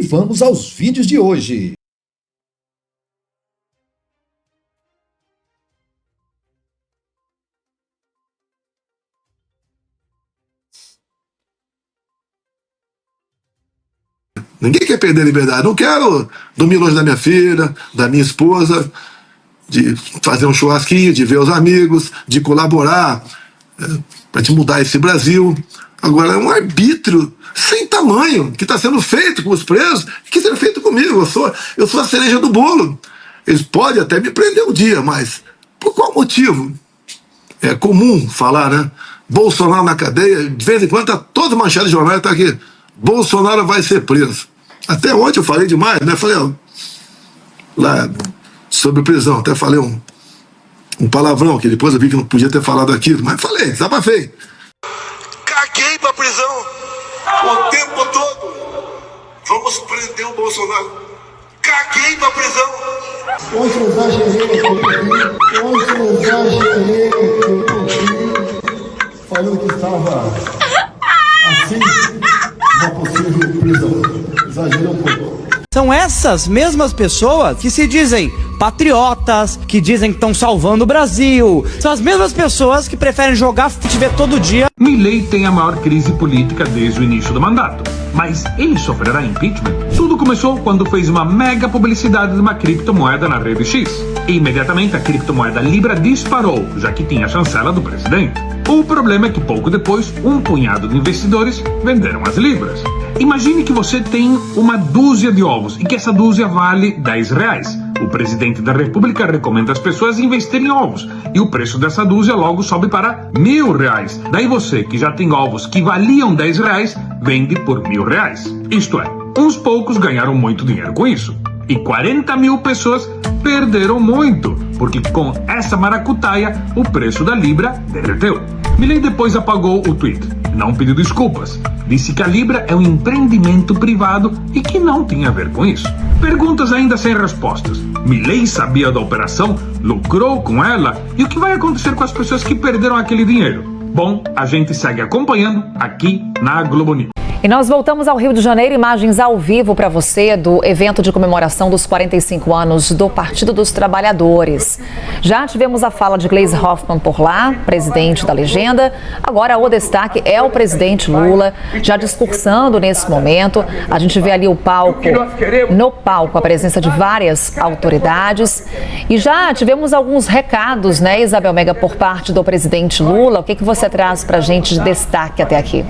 vamos aos vídeos de hoje. Ninguém quer perder a liberdade. Não quero dormir longe da minha filha, da minha esposa, de fazer um churrasquinho, de ver os amigos, de colaborar para te mudar esse Brasil. Agora, é um arbítrio sem tamanho que está sendo feito com os presos, que está sendo feito comigo. Eu sou a cereja do bolo. Eles podem até me prender um dia, mas por qual motivo? É comum falar, né? Bolsonaro na cadeia, de vez em quando tá todo manchado de jornal, tá aqui. Bolsonaro vai ser preso. Até ontem eu falei demais, né? Falei, ó, lá sobre prisão, até falei um palavrão, que depois eu vi que não podia ter falado aquilo, mas falei, desabafei. Caguei pra prisão o tempo todo. Vamos prender o Bolsonaro. Caguei pra prisão. Hoje eu exagerei falando que estava assim, uma possível prisão. Exagerei um pouco. São essas mesmas pessoas que se dizem patriotas, que dizem que estão salvando o Brasil. São as mesmas pessoas que preferem jogar futebol todo dia. Milei tem a maior crise política desde o início do mandato. Mas ele sofrerá impeachment? Tudo começou quando fez uma mega publicidade de uma criptomoeda na rede X. E imediatamente a criptomoeda Libra disparou, já que tinha a chancela do presidente. O problema é que pouco depois, um punhado de investidores venderam as Libras. Imagine que você tem uma dúzia de ovos e que essa dúzia vale R$10. O presidente da República recomenda às pessoas investirem em ovos e o preço dessa dúzia logo sobe para R$1.000. Daí você, que já tem ovos que valiam R$10, vende por R$1.000. Isto é, uns poucos ganharam muito dinheiro com isso. E 40 mil pessoas perderam muito, porque com essa maracutaia o preço da Libra derreteu. Milei depois apagou o tweet, não pediu desculpas. Disse que a Libra é um empreendimento privado e que não tinha a ver com isso. Perguntas ainda sem respostas. Milei sabia da operação, lucrou com ela, e o que vai acontecer com as pessoas que perderam aquele dinheiro? Bom, a gente segue acompanhando aqui na Globo News. E nós voltamos ao Rio de Janeiro, imagens ao vivo para você do evento de comemoração dos 45 anos do Partido dos Trabalhadores. Já tivemos a fala de Gleisi Hoffmann por lá, presidente da legenda. Agora o destaque é o presidente Lula, já discursando nesse momento. A gente vê ali no palco a presença de várias autoridades. E já tivemos alguns recados, né, Isabel Mega, por parte do presidente Lula. O que você traz para a gente de destaque até aqui?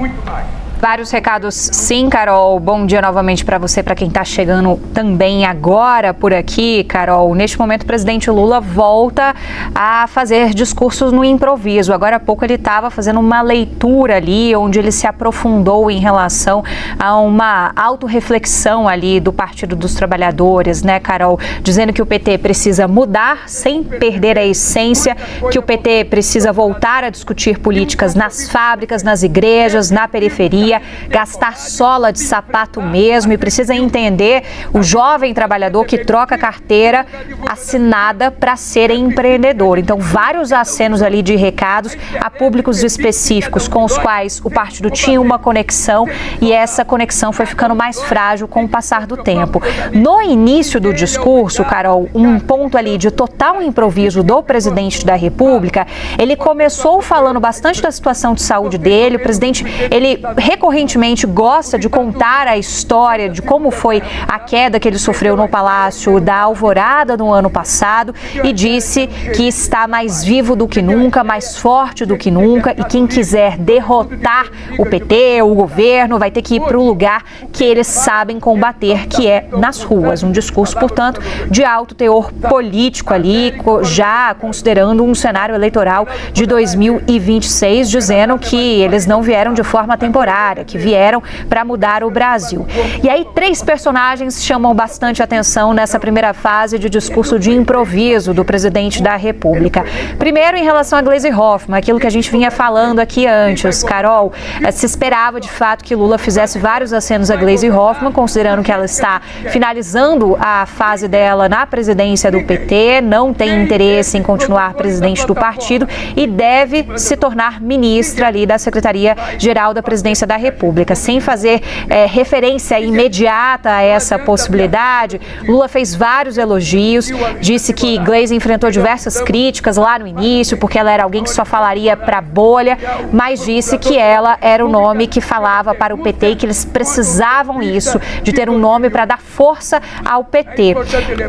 Vários recados, sim, Carol. Bom dia novamente para você, para quem está chegando também agora por aqui, Carol. Neste momento, o presidente Lula volta a fazer discursos no improviso. Agora há pouco ele estava fazendo uma leitura ali, onde ele se aprofundou em relação a uma autorreflexão ali do Partido dos Trabalhadores, né, Carol? Dizendo que o PT precisa mudar sem perder a essência, que o PT precisa voltar a discutir políticas nas fábricas, nas igrejas, na periferia, gastar sola de sapato mesmo, e precisa entender o jovem trabalhador que troca carteira assinada para ser empreendedor. Então, vários acenos ali de recados a públicos específicos com os quais o partido tinha uma conexão, e essa conexão foi ficando mais frágil com o passar do tempo. No início do discurso, Carol, um ponto ali de total improviso do presidente da República, ele começou falando bastante da situação de saúde dele. O presidente, ele recorrentemente gosta de contar a história de como foi a queda que ele sofreu no Palácio da Alvorada no ano passado, e disse que está mais vivo do que nunca, mais forte do que nunca, e quem quiser derrotar o PT, o governo, vai ter que ir para o lugar que eles sabem combater, que é nas ruas. Um discurso, portanto, de alto teor político ali, já considerando um cenário eleitoral de 2026, dizendo que eles não vieram de forma temporária, que vieram para mudar o Brasil. E aí, três personagens chamam bastante atenção nessa primeira fase de discurso de improviso do presidente da República. Primeiro, em relação a Gleisi Hoffmann, aquilo que a gente vinha falando aqui antes, Carol, se esperava de fato que Lula fizesse vários acenos a Gleisi Hoffmann, considerando que ela está finalizando a fase dela na presidência do PT, não tem interesse em continuar presidente do partido e deve se tornar ministra ali da Secretaria-Geral da Presidência da da República. Sem fazer referência imediata a essa possibilidade, Lula fez vários elogios, disse que Gleisi enfrentou diversas críticas lá no início, porque ela era alguém que só falaria para a bolha, mas disse que ela era o nome que falava para o PT e que eles precisavam isso, de ter um nome para dar força ao PT.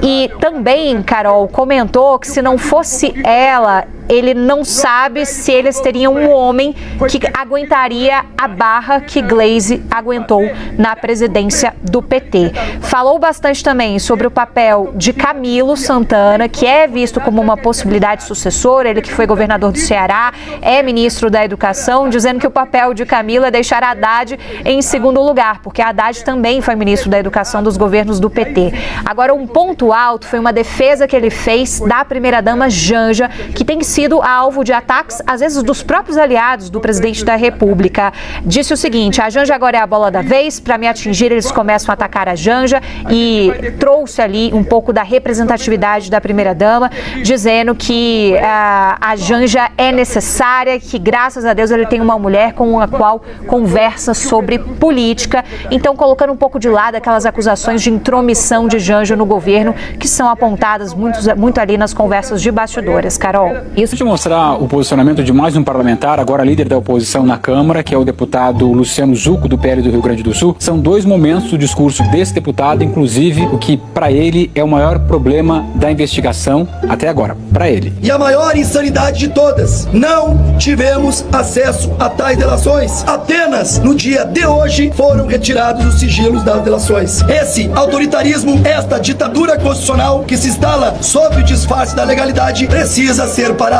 E também, Carol, comentou que se não fosse ela, ele não sabe se eles teriam um homem que aguentaria a barra que Gleisi aguentou na presidência do PT. Falou bastante também sobre o papel de Camilo Santana, que é visto como uma possibilidade sucessora, ele que foi governador do Ceará, é ministro da Educação, dizendo que o papel de Camilo é deixar Haddad em segundo lugar, porque Haddad também foi ministro da Educação dos governos do PT. Agora, um ponto alto foi uma defesa que ele fez da primeira-dama Janja, que tem sido alvo de ataques, às vezes, dos próprios aliados do presidente da República. Disse o seguinte: a Janja agora é a bola da vez, para me atingir eles começam a atacar a Janja, e trouxe ali um pouco da representatividade da primeira-dama, dizendo que a Janja é necessária, que graças a Deus ele tem uma mulher com a qual conversa sobre política, então colocando um pouco de lado aquelas acusações de intromissão de Janja no governo, que são apontadas muito ali nas conversas de bastidores. Carol. Isso de mostrar o posicionamento de mais um parlamentar, agora líder da oposição na Câmara, que é o deputado Luciano Zucco, do PL do Rio Grande do Sul. São dois momentos do discurso desse deputado, inclusive o que para ele é o maior problema da investigação até agora, para ele. E a maior insanidade de todas, não tivemos acesso a tais delações. Apenas no dia de hoje foram retirados os sigilos das delações. Esse autoritarismo, esta ditadura constitucional que se instala sob o disfarce da legalidade, precisa ser parada.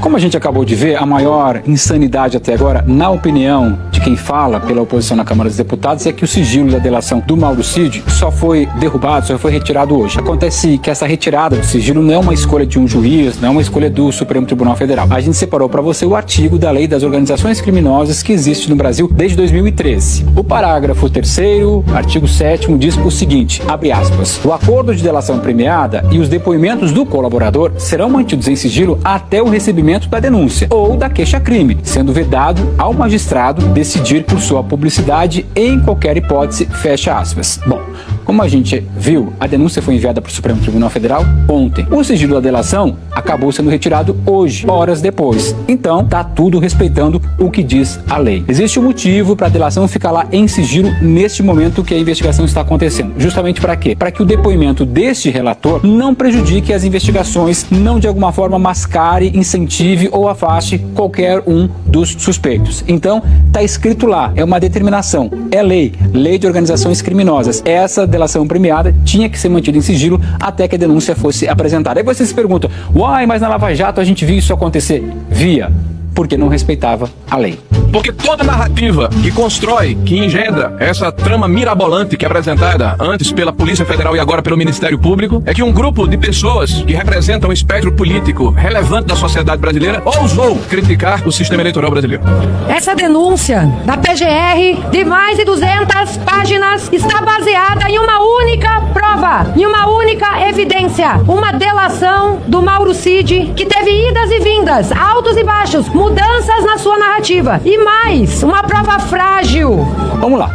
Como a gente acabou de ver, a maior insanidade até agora, na opinião de quem fala pela oposição na Câmara dos Deputados, é que o sigilo da delação do Mauro Cid só foi derrubado, só foi retirado hoje. Acontece que essa retirada do sigilo não é uma escolha de um juiz, não é uma escolha do Supremo Tribunal Federal. A gente separou para você o artigo da Lei das Organizações Criminosas que existe no Brasil desde 2013. O parágrafo 3º, artigo 7º, diz o seguinte, abre aspas, o acordo de delação premiada e os depoimentos do colaborador serão mantidos em sigilo até o recebimento da denúncia ou da queixa-crime, sendo vedado ao magistrado decidir por sua publicidade em qualquer hipótese, fecha aspas. Bom, como a gente viu, a denúncia foi enviada para o Supremo Tribunal Federal ontem. O sigilo da delação acabou sendo retirado hoje, horas depois. Então, tá tudo respeitando o que diz a lei. Existe um motivo para a delação ficar lá em sigilo neste momento que a investigação está acontecendo. Justamente para quê? Para que o depoimento deste relator não prejudique as investigações, não de alguma forma mascare, incentive ou afaste qualquer um dos suspeitos. Então, tá escrito lá, é uma determinação, é lei de organizações criminosas. Essa delação premiada tinha que ser mantida em sigilo até que a denúncia fosse apresentada. Aí você se pergunta, uai, mas na Lava Jato a gente viu isso acontecer. Via, porque não respeitava a lei. Porque toda narrativa que constrói, que engendra essa trama mirabolante que é apresentada antes pela Polícia Federal e agora pelo Ministério Público, é que um grupo de pessoas que representam um espectro político relevante da sociedade brasileira ousou criticar o sistema eleitoral brasileiro. Essa denúncia da PGR de mais de 200 páginas está baseada em uma única prova, em uma única evidência, uma delação do Mauro Cid que teve idas e vindas, altos e baixos, mudanças na sua narrativa. E mais, uma prova frágil. Vamos lá.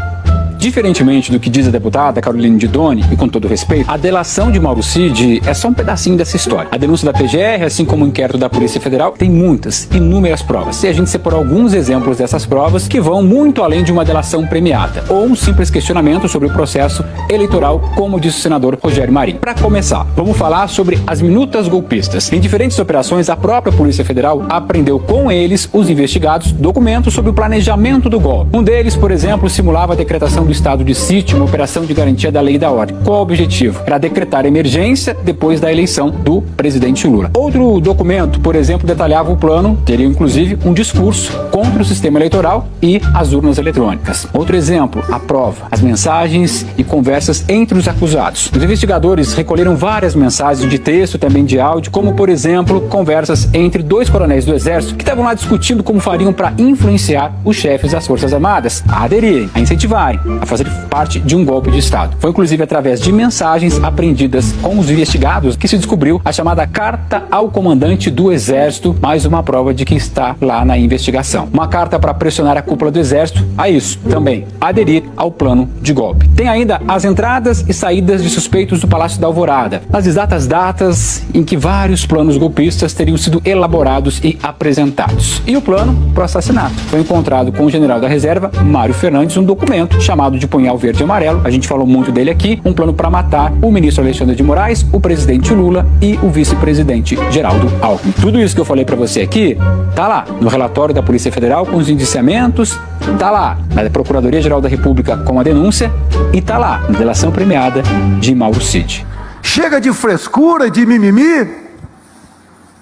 Diferentemente do que diz a deputada Caroline Didoni, e com todo respeito, a delação de Mauro Cid é só um pedacinho dessa história. A denúncia da PGR, assim como o inquérito da Polícia Federal, tem muitas, inúmeras provas. E a gente separou alguns exemplos dessas provas que vão muito além de uma delação premiada, ou um simples questionamento sobre o processo eleitoral, como disse o senador Rogério Marinho. Para começar, vamos falar sobre as minutas golpistas. Em diferentes operações, a própria Polícia Federal apreendeu com eles, os investigados, documentos sobre o planejamento do golpe. Um deles, por exemplo, simulava a decretação do estado de sítio, uma operação de garantia da lei e da ordem. Qual o objetivo? Era decretar emergência depois da eleição do presidente Lula. Outro documento, por exemplo, detalhava o plano, teria inclusive um discurso contra o sistema eleitoral e as urnas eletrônicas. Outro exemplo, a prova, as mensagens e conversas entre os acusados. Os investigadores recolheram várias mensagens de texto, também de áudio, como por exemplo, conversas entre dois coronéis do Exército que estavam lá discutindo como fariam para influenciar os chefes das Forças Armadas a aderirem, a incentivarem a fazer parte de um golpe de Estado. Foi inclusive através de mensagens apreendidas com os investigados que se descobriu a chamada Carta ao Comandante do Exército, mais uma prova de que está lá na investigação. Uma carta para pressionar a cúpula do Exército a isso, também aderir ao plano de golpe. Tem ainda as entradas e saídas de suspeitos do Palácio da Alvorada, as exatas datas em que vários planos golpistas teriam sido elaborados e apresentados. E o plano para o assassinato. Foi encontrado com o general da reserva, Mário Fernandes, um documento chamado de Punhal Verde e Amarelo, a gente falou muito dele aqui, um plano para matar o ministro Alexandre de Moraes, o presidente Lula e o vice-presidente Geraldo Alckmin. Tudo isso que eu falei para você aqui, tá lá no relatório da Polícia Federal com os indiciamentos, tá lá na Procuradoria-Geral da República com a denúncia e tá lá na delação premiada de Mauro Cid. Chega de frescura e de mimimi.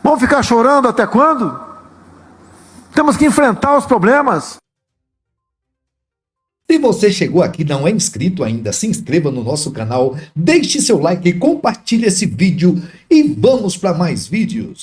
Vamos ficar chorando até quando? Temos que enfrentar os problemas. Se você chegou aqui e não é inscrito ainda, se inscreva no nosso canal, deixe seu like e compartilhe esse vídeo e vamos para mais vídeos.